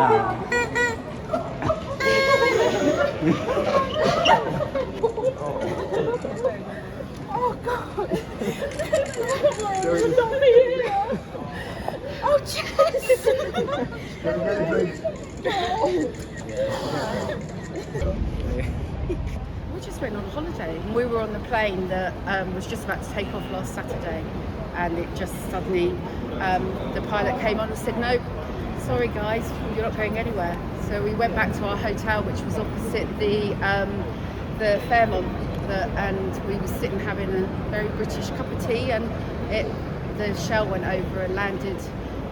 Oh God! Not here! Oh Jess! We just went on holiday. We were on the plane that was just about to take off last Saturday, and it just suddenly the pilot came on and said, "No, sorry guys, you're not going anywhere." So we went back to our hotel, which was opposite the Fairmont, and we were sitting having a very British cup of tea, and the shell went over and landed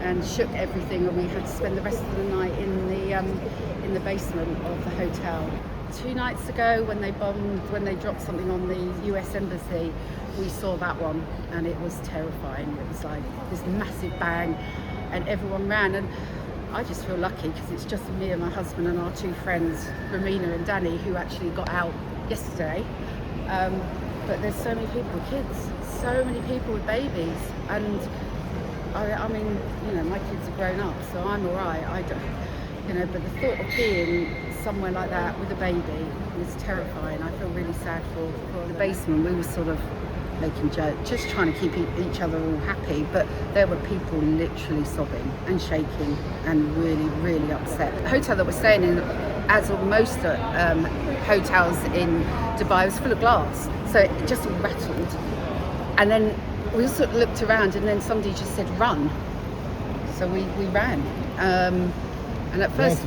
and shook everything, and we had to spend the rest of the night in the basement of the hotel. 2 nights ago, when they dropped something on the US Embassy, we saw that one, and it was terrifying. It was like this massive bang, and everyone ran. And I just feel lucky because it's just me and my husband and our 2 friends, Romina and Danny, who actually got out yesterday. But there's so many people with kids, so many people with babies, and I mean, you know, my kids are grown up, so I'm all right. I don't, you know, but the thought of being somewhere like that with a baby was terrifying. I feel really sad for the basement. We were sort of making jokes, just trying to keep each other all happy, but there were people literally sobbing and shaking and really, really upset. The hotel that we're staying in, as of most hotels in Dubai, was full of glass, so it just all rattled. And then we all sort of looked around, and then somebody just said, "Run." So we ran. And at first,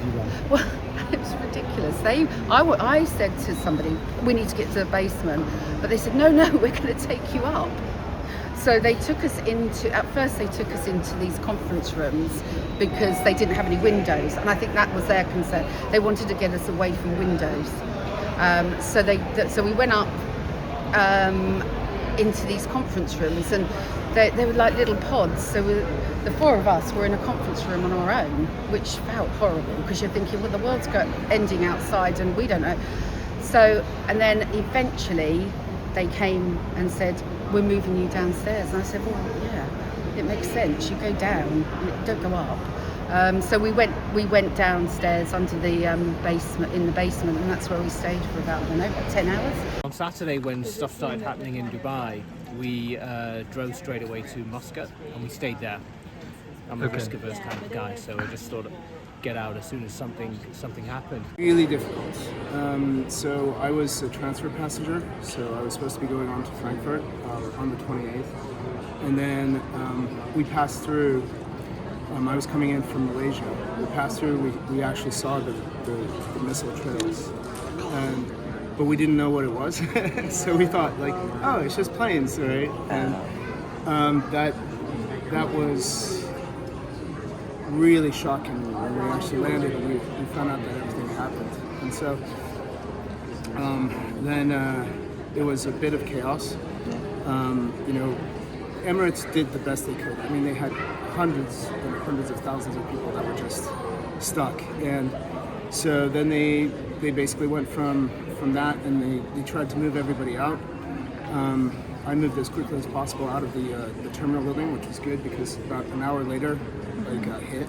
well, it was ridiculous. I said to somebody, "We need to get to the basement," but they said, "No, we're going to take you up." So they took us at first they took us into these conference rooms because they didn't have any windows, and I think that was their concern. They wanted to get us away from windows. So we went up into these conference rooms, and they were like little pods. So the 4 of us were in a conference room on our own, which felt horrible because you're thinking, well, the world's ending outside and we don't know. So, and then eventually they came and said, "We're moving you downstairs." And I said, "Well, yeah, it makes sense. You go down, don't go up." So we went downstairs under the in the basement, and that's where we stayed for about 10 hours. On Saturday, when stuff started happening in Dubai, we drove straight away to Muscat, and we stayed there. I'm a risk-averse kind of guy, so I just thought, get out as soon as something happened. Really difficult. So I was a transfer passenger, so I was supposed to be going on to Frankfurt on the 28th, and then we passed through. I was coming in from Malaysia. We passed through. We actually saw the missile trails, but we didn't know what it was. So we thought, like, oh, it's just planes, right? And that was really shocking when we actually landed and we found out that everything happened. And so then it was a bit of chaos. You know, Emirates did the best they could. I mean, they had hundreds and hundreds of thousands of people that were just stuck. And so then they basically went from that, and they tried to move everybody out. I moved as quickly as possible out of the terminal building, which was good because about an hour later, I got hit.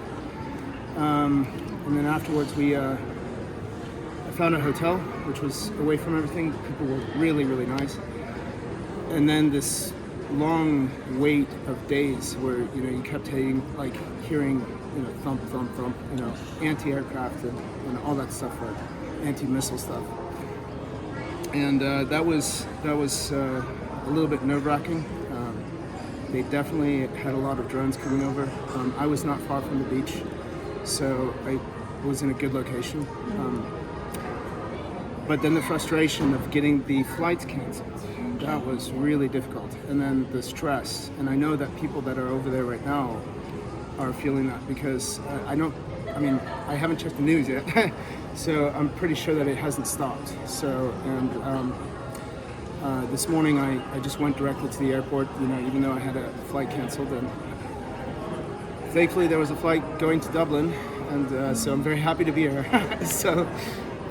And then afterwards, I found a hotel, which was away from everything. People were really, really nice. And then this long wait of days where, you know, you kept hearing, you know, thump, thump, thump, you know, anti-aircraft and all that stuff, anti-missile stuff. And that was a little bit nerve-wracking. They definitely had a lot of drones coming over. I was not far from the beach, so I was in a good location. But then the frustration of getting the flights canceled, that was really difficult. And then the stress. And I know that people that are over there right now are feeling that because I haven't checked the news yet, so I'm pretty sure that it hasn't stopped. So, and this morning I just went directly to the airport, you know, even though I had a flight canceled, and thankfully there was a flight going to Dublin, and so I'm very happy to be here. So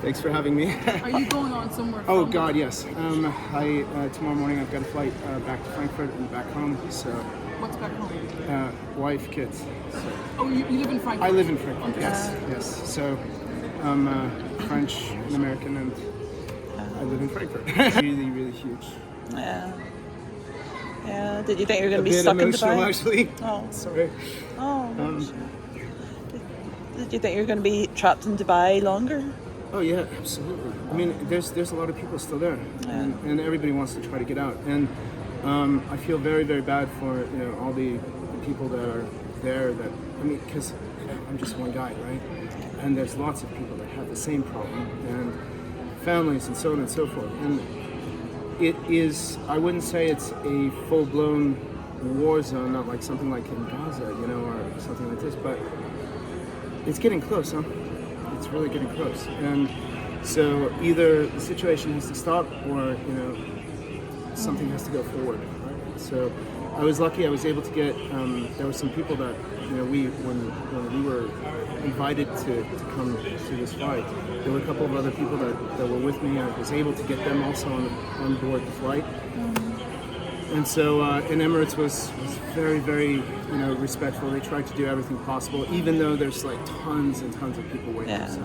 thanks for having me. Are you going on somewhere? Oh God, yes. Tomorrow morning I've got a flight back to Frankfurt and back home, so What's back home? Wife, kids. So. Oh, you live in Frankfurt? I live in Frankfurt, yes. So I'm French and American, and I live in Frankfurt. Really, really huge. Yeah. Yeah. Did you think you were going to A be bit stuck in emotional, Dubai? actually. Oh. Sorry. Oh. Did you think you were going to be trapped in Dubai longer? Oh yeah, absolutely. I mean, there's a lot of people still there, and everybody wants to try to get out. And I feel very, very bad for all the people that are there. That I mean, because I'm just one guy, right? And there's lots of people that have the same problem, and families, and so on and so forth. And it is, I wouldn't say it's a full-blown war zone, not like something like in Gaza, or something like this, but it's getting close, huh? It's really getting close. And so either the situation has to stop or, something has to go forward, right? So I was lucky I was able to get, there were some people that, when we were invited to come to this flight, there were a couple of other people that were with me. I was able to get them also on board the flight. And so, and Emirates was very, very, respectful. They tried to do everything possible, even though there's like tons and tons of people waiting. Yeah. So.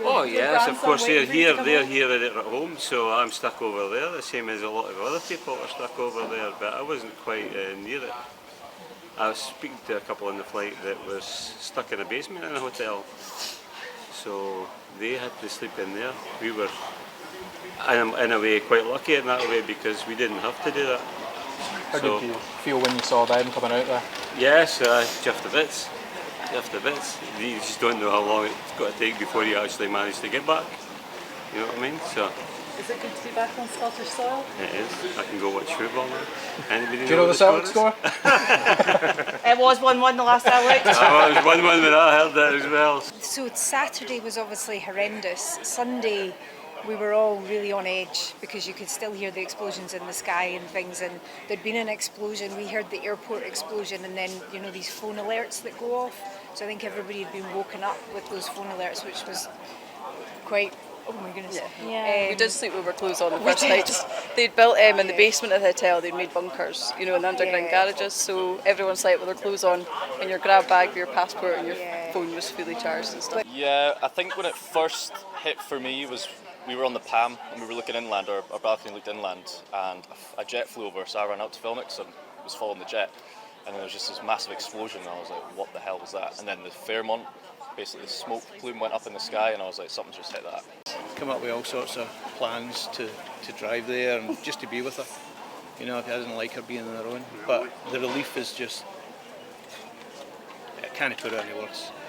Oh yes, of course they're here at home, so I'm stuck over there, the same as a lot of other people are stuck over there, but I wasn't quite near it. I was speaking to a couple on the flight that was stuck in a basement in a hotel, so they had to sleep in there. We were, in a way, quite lucky in that way because we didn't have to do that. How did you feel when you saw them coming out there? Yes, chuffed to bits. After bits, you just don't know how long it's got to take before you actually manage to get back. You know what I mean? So Is it good to be back on Scottish soil? it is. I can go watch football now. Anybody Do you know the Celtic score? It was 1-1 the last I looked. Oh, it was 1-1 when I heard that as well. So Saturday was obviously horrendous. Sunday we were all really on edge because you could still hear the explosions in the sky and things, and there'd been an explosion. We heard the airport explosion, and then these phone alerts that go off. So I think everybody had been woken up with those phone alerts, which was quite, oh my goodness. Yeah. We did sleep with our clothes on the first night. They'd built in the basement of the hotel, they'd made bunkers, in underground garages, so everyone slept with their clothes on and your grab bag with your passport and your phone was fully charged and stuff. Yeah, I think when it first hit for me was we were on the Palm and we were looking inland, our balcony looked inland, and a jet flew over, so I ran out to film it because I was following the jet, and there was just this massive explosion and I was like, what the hell was that? And then the Fairmont, basically the smoke plume went up in the sky and I was like, something's just hit that. Come up with all sorts of plans to drive there and just to be with her. I didn't like her being on her own, but the relief is just, I can't put it into words.